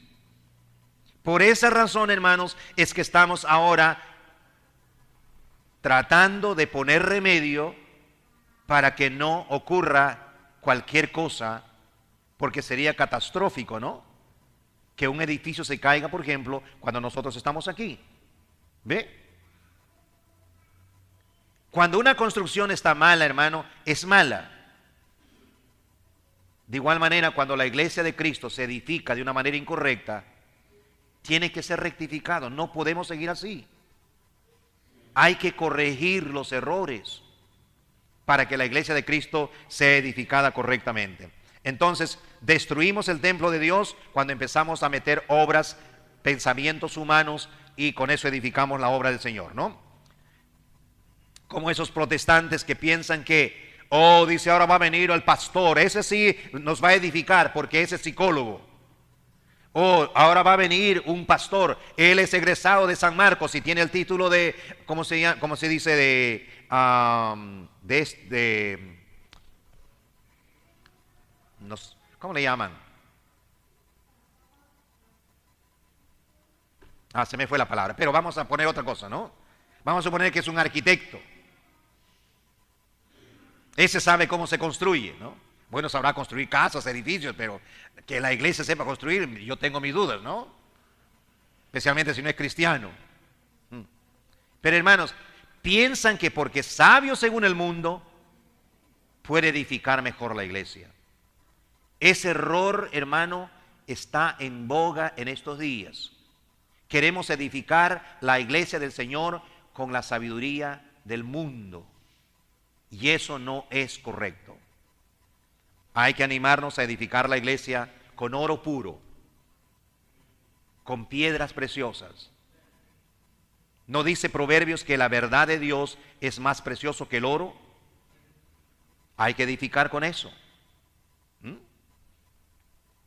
Por esa razón, hermanos, es que estamos ahora tratando de poner remedio para que no ocurra cualquier cosa, porque sería catastrófico, ¿no? Que un edificio se caiga, por ejemplo, cuando nosotros estamos aquí. ¿Ve? Cuando una construcción está mala, hermano, es mala. De igual manera, cuando la iglesia de Cristo se edifica de una manera incorrecta, tiene que ser rectificado. No podemos seguir así. Hay que corregir los errores para que la iglesia de Cristo sea edificada correctamente. Entonces, destruimos el templo de Dios cuando empezamos a meter obras, pensamientos humanos, y con eso edificamos la obra del Señor, ¿no? Como esos protestantes que piensan que, dice, ahora va a venir el pastor, ese sí nos va a edificar porque ese es psicólogo. Oh, ahora va a venir un pastor. Él es egresado de San Marcos y tiene el título de, ¿cómo se llama? ¿Cómo se dice? ¿Cómo le llaman? Se me fue la palabra. Pero vamos a poner otra cosa, ¿no? Vamos a suponer que es un arquitecto. Ese sabe cómo se construye, ¿no? Bueno, sabrá construir casas, edificios, pero que la iglesia sepa construir, yo tengo mis dudas, ¿no? Especialmente si no es cristiano. Pero hermanos, piensan que porque es sabio según el mundo, puede edificar mejor la iglesia. Ese error, hermano, está en boga en estos días. Queremos edificar la iglesia del Señor con la sabiduría del mundo. Y eso no es correcto. Hay que animarnos a edificar la iglesia con oro puro, con piedras preciosas. ¿No dice Proverbios que la verdad de Dios es más precioso que el oro? Hay que edificar con eso.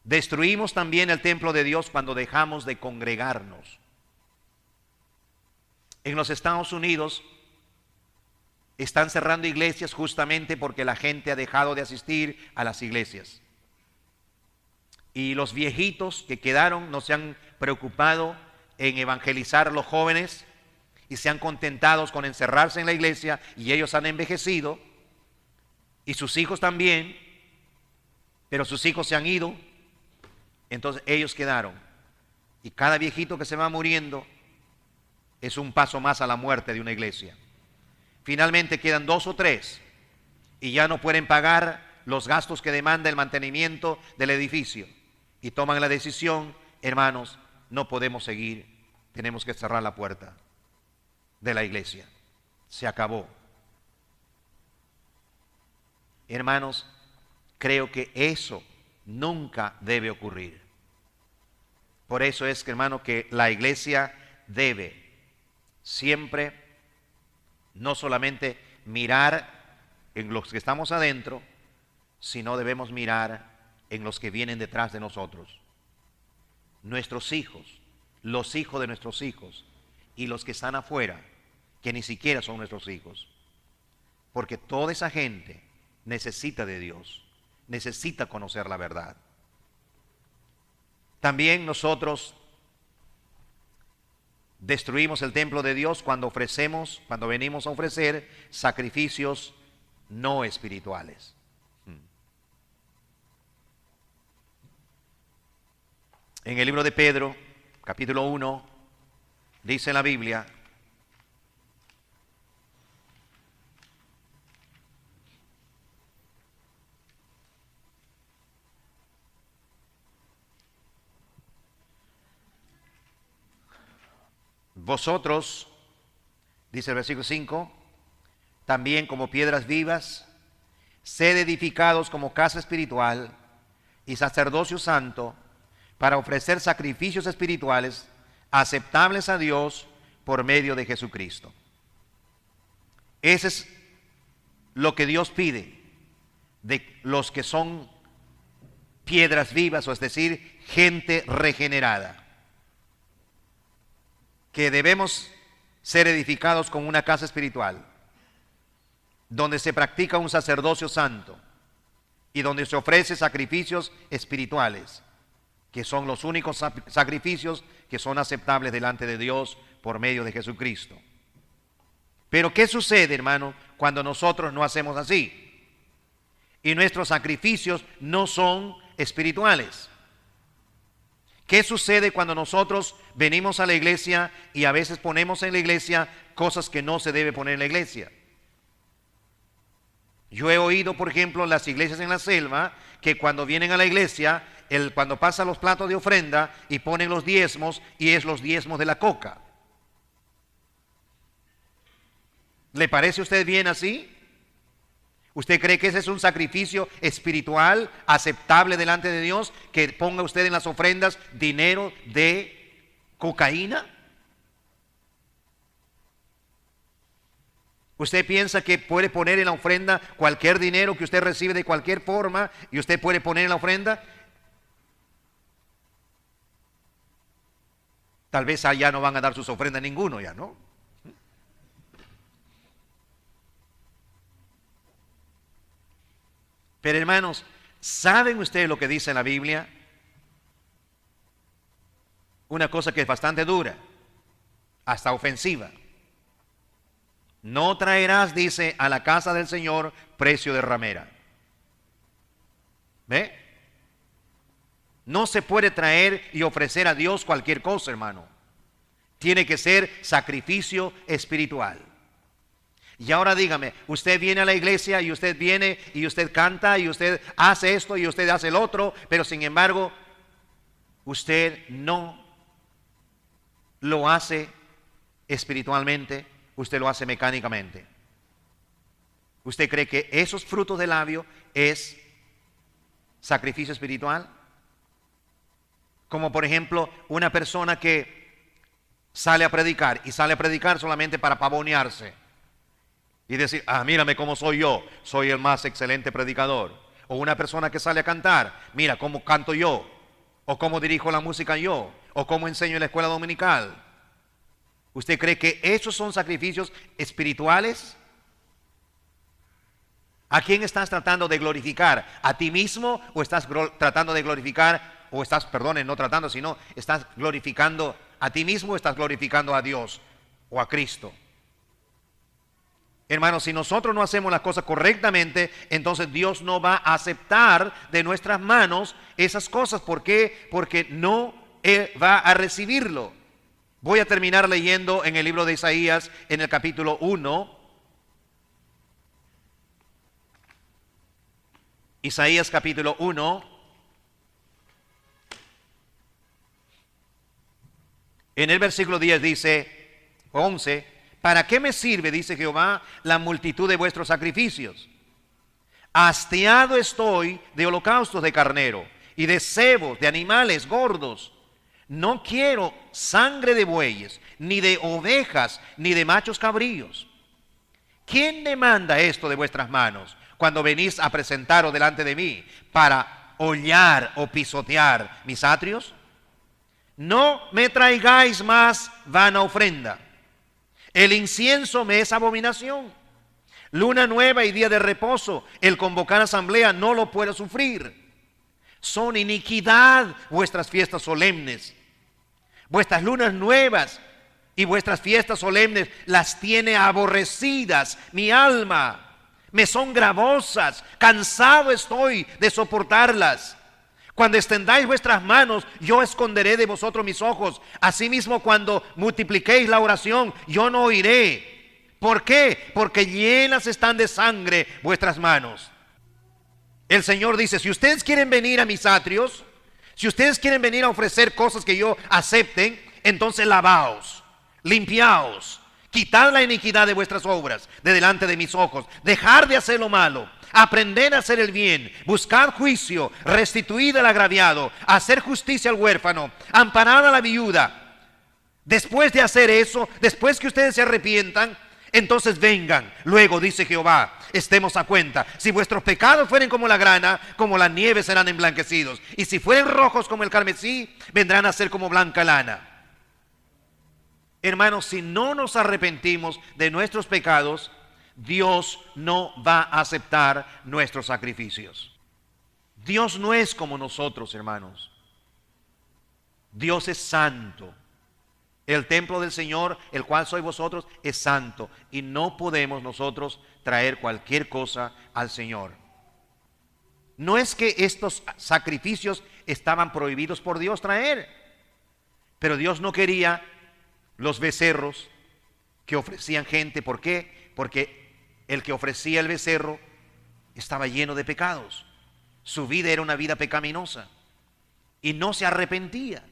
Destruimos también el templo de Dios cuando dejamos de congregarnos. En los Estados Unidos están cerrando iglesias justamente porque la gente ha dejado de asistir a las iglesias. Y los viejitos que quedaron no se han preocupado en evangelizar a los jóvenes y se han contentado con encerrarse en la iglesia, y ellos han envejecido y sus hijos también, pero sus hijos se han ido. Entonces ellos quedaron, y cada viejito que se va muriendo es un paso más a la muerte de una iglesia. Finalmente quedan 2 o 3 y ya no pueden pagar los gastos que demanda el mantenimiento del edificio, y toman la decisión: hermanos, no podemos seguir, tenemos que cerrar la puerta de la iglesia, se acabó. Hermanos, creo que eso nunca debe ocurrir. Por eso es que, hermano, que la iglesia debe siempre no solamente mirar en los que estamos adentro, sino debemos mirar en los que vienen detrás de nosotros. Nuestros hijos, los hijos de nuestros hijos y los que están afuera, que ni siquiera son nuestros hijos. Porque toda esa gente necesita de Dios, necesita conocer la verdad. También nosotros destruimos el templo de Dios cuando venimos a ofrecer sacrificios no espirituales. En el libro de Pedro, capítulo 1, dice la Biblia: vosotros, dice el versículo 5, también como piedras vivas, sed edificados como casa espiritual y sacerdocio santo, para ofrecer sacrificios espirituales aceptables a Dios por medio de Jesucristo. Ese es lo que Dios pide de los que son piedras vivas, o es decir, gente regenerada. Que debemos ser edificados como una casa espiritual, donde se practica un sacerdocio santo y donde se ofrece sacrificios espirituales, que son los únicos sacrificios que son aceptables delante de Dios por medio de Jesucristo. Pero ¿qué sucede, hermano, cuando nosotros no hacemos así? Y nuestros sacrificios no son espirituales. ¿Qué sucede cuando nosotros venimos a la iglesia y a veces ponemos en la iglesia cosas que no se debe poner en la iglesia? Yo he oído, por ejemplo, en las iglesias en la selva, que cuando vienen a la iglesia, cuando pasan los platos de ofrenda y ponen los diezmos, y es los diezmos de la coca. ¿Le parece a usted bien así? ¿Usted cree que ese es un sacrificio espiritual aceptable delante de Dios, que ponga usted en las ofrendas dinero de cocaína? ¿Usted piensa que puede poner en la ofrenda cualquier dinero que usted recibe de cualquier forma y usted puede poner en la ofrenda? Tal vez allá no van a dar sus ofrendas ninguno ya, ¿no? Pero hermanos, ¿saben ustedes lo que dice la Biblia? Una cosa que es bastante dura, hasta ofensiva. No traerás, dice, a la casa del Señor precio de ramera. ¿Ve? No se puede traer y ofrecer a Dios cualquier cosa, hermano. Tiene que ser sacrificio espiritual. Y ahora dígame, usted viene a la iglesia y usted viene y usted canta y usted hace esto y usted hace el otro, pero sin embargo, usted no lo hace espiritualmente, usted lo hace mecánicamente. ¿Usted cree que esos frutos de labio es sacrificio espiritual? Como por ejemplo, una persona que sale a predicar y sale a predicar solamente para pavonearse y decir, mírame cómo soy yo, soy el más excelente predicador. O una persona que sale a cantar, mira cómo canto yo, o cómo dirijo la música yo, o cómo enseño en la escuela dominical. ¿Usted cree que esos son sacrificios espirituales? ¿A quién estás tratando de glorificar? ¿A ti mismo o estás tratando de glorificar, o estás, perdone, no tratando, sino estás glorificando a ti mismo o estás glorificando a Dios o a Cristo? Hermanos, si nosotros no hacemos las cosas correctamente, entonces Dios no va a aceptar de nuestras manos esas cosas. ¿Por qué? Porque no va a recibirlo. Voy a terminar leyendo en el libro de Isaías, en el capítulo 1. Isaías capítulo 1. En el versículo 10 dice, 11, ¿para qué me sirve, dice Jehová, la multitud de vuestros sacrificios? Hastiado estoy de holocaustos de carnero y de cebos de animales gordos. No quiero sangre de bueyes, ni de ovejas, ni de machos cabríos. ¿Quién demanda esto de vuestras manos cuando venís a presentaros delante de mí para hollar o pisotear mis atrios? No me traigáis más vana ofrenda. El incienso me es abominación. Luna nueva y día de reposo, el convocar asamblea no lo puedo sufrir. Son iniquidad vuestras fiestas solemnes. Vuestras lunas nuevas y vuestras fiestas solemnes las tiene aborrecidas mi alma. Me son gravosas, cansado estoy de soportarlas. Cuando extendáis vuestras manos, yo esconderé de vosotros mis ojos. Asimismo, cuando multipliquéis la oración, yo no oiré. ¿Por qué? Porque llenas están de sangre vuestras manos. El Señor dice, si ustedes quieren venir a mis atrios, si ustedes quieren venir a ofrecer cosas que yo acepten, entonces lavaos, limpiaos, quitad la iniquidad de vuestras obras de delante de mis ojos, dejar de hacer lo malo, aprender a hacer el bien, buscad juicio, restituid al agraviado, hacer justicia al huérfano, amparad a la viuda. Después de hacer eso, después que ustedes se arrepientan, entonces vengan. Luego dice Jehová, estemos a cuenta. Si vuestros pecados fueren como la grana, como la nieve serán emblanquecidos. Y si fueren rojos como el carmesí, vendrán a ser como blanca lana. Hermanos, si no nos arrepentimos de nuestros pecados, Dios no va a aceptar nuestros sacrificios. Dios no es como nosotros, hermanos. Dios es santo. El templo del Señor, el cual sois vosotros, es santo. Y no podemos nosotros traer cualquier cosa al Señor. No es que estos sacrificios estaban prohibidos por Dios traer, pero Dios no quería los becerros que ofrecían gente. ¿Por qué? Porque el que ofrecía el becerro estaba lleno de pecados. Su vida era una vida pecaminosa y no se arrepentía.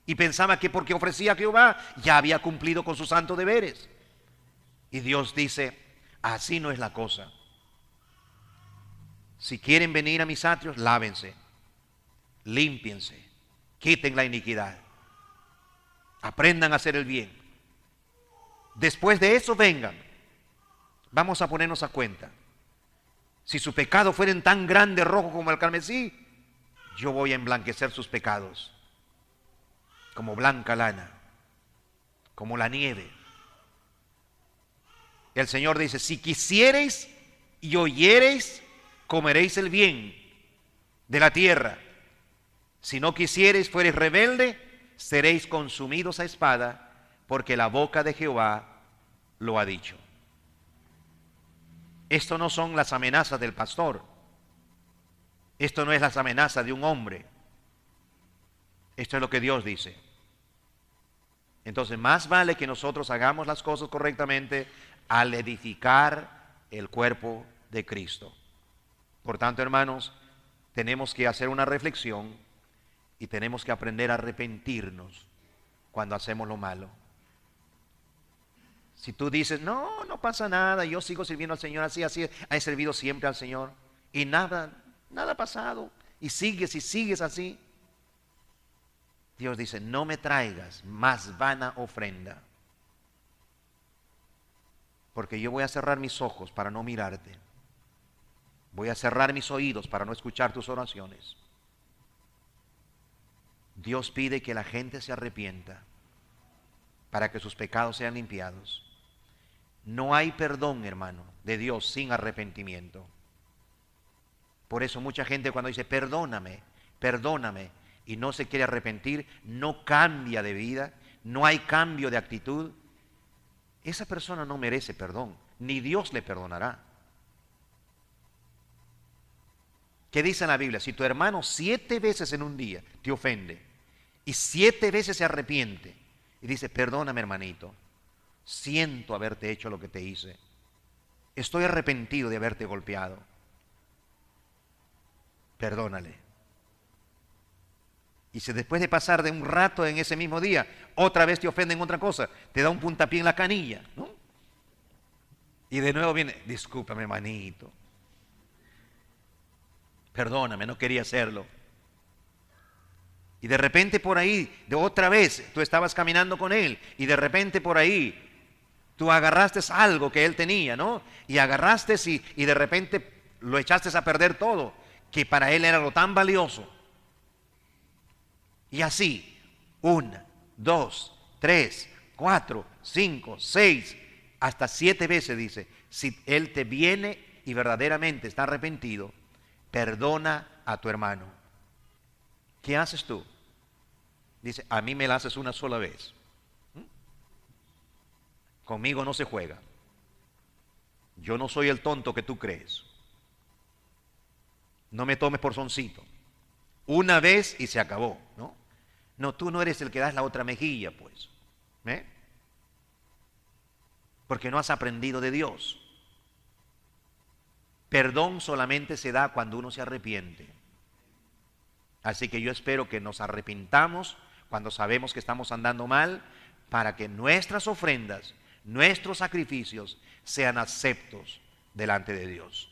Y pensaba que porque ofrecía a Jehová ya había cumplido con sus santos deberes. Y Dios dice, así no es la cosa. Si quieren venir a mis atrios, lávense, límpiense, quiten la iniquidad, aprendan a hacer el bien. Después de eso vengan. Vamos a ponernos a cuenta. Si su pecado fueren tan grande rojo como el carmesí, yo voy a emblanquecer sus pecados como blanca lana. como la nieve. El Señor dice, si quisiereis y oyereis, comeréis el bien de la tierra. Si no quisiereis, fuereis rebelde, seréis consumidos a espada, porque la boca de Jehová lo ha dicho. Esto no son las amenazas del pastor. Esto no es las amenazas de un hombre. Esto es lo que Dios dice. Entonces, más vale que nosotros hagamos las cosas correctamente al edificar el cuerpo de Cristo. Por tanto, hermanos, tenemos que hacer una reflexión y tenemos que aprender a arrepentirnos cuando hacemos lo malo. Si tú dices, no, no pasa nada, yo sigo sirviendo al Señor, así, he servido siempre al Señor y nada ha pasado, y sigues así. Dios dice, no me traigas más vana ofrenda, porque yo voy a cerrar mis ojos para no mirarte. Voy a cerrar mis oídos para no escuchar tus oraciones. Dios pide que la gente se arrepienta para que sus pecados sean limpiados. No hay perdón, hermano, de Dios sin arrepentimiento. Por eso mucha gente cuando dice, perdóname, perdóname, y no se quiere arrepentir, no cambia de vida, no hay cambio de actitud, esa persona no merece perdón, ni Dios le perdonará. ¿Qué dice en la Biblia? Si tu hermano 7 veces en un día te ofende y 7 veces se arrepiente y dice, perdóname hermanito, siento haberte hecho lo que te hice, estoy arrepentido de haberte golpeado, perdónale. Y si después de pasar de un rato en ese mismo día, otra vez te ofenden otra cosa, te da un puntapié en la canilla, ¿no? Y de nuevo viene, discúlpame hermanito, perdóname, no quería hacerlo. Y de repente por ahí, de otra vez, tú estabas caminando con él, y de repente por ahí, tú agarraste algo que él tenía, ¿no? Y agarraste y de repente lo echaste a perder todo, que para él era lo tan valioso. Y así, 1, 2, 3, 4, 5, 6, hasta 7 veces dice, si él te viene y verdaderamente está arrepentido, perdona a tu hermano. ¿Qué haces tú? Dice, a mí me la haces una sola vez. Conmigo no se juega. Yo no soy el tonto que tú crees. No me tomes por soncito. Una vez y se acabó, ¿no? No, tú no eres el que das la otra mejilla, pues. Porque no has aprendido de Dios. Perdón solamente se da cuando uno se arrepiente. Así que yo espero que nos arrepintamos cuando sabemos que estamos andando mal, para que nuestras ofrendas, nuestros sacrificios sean aceptos delante de Dios.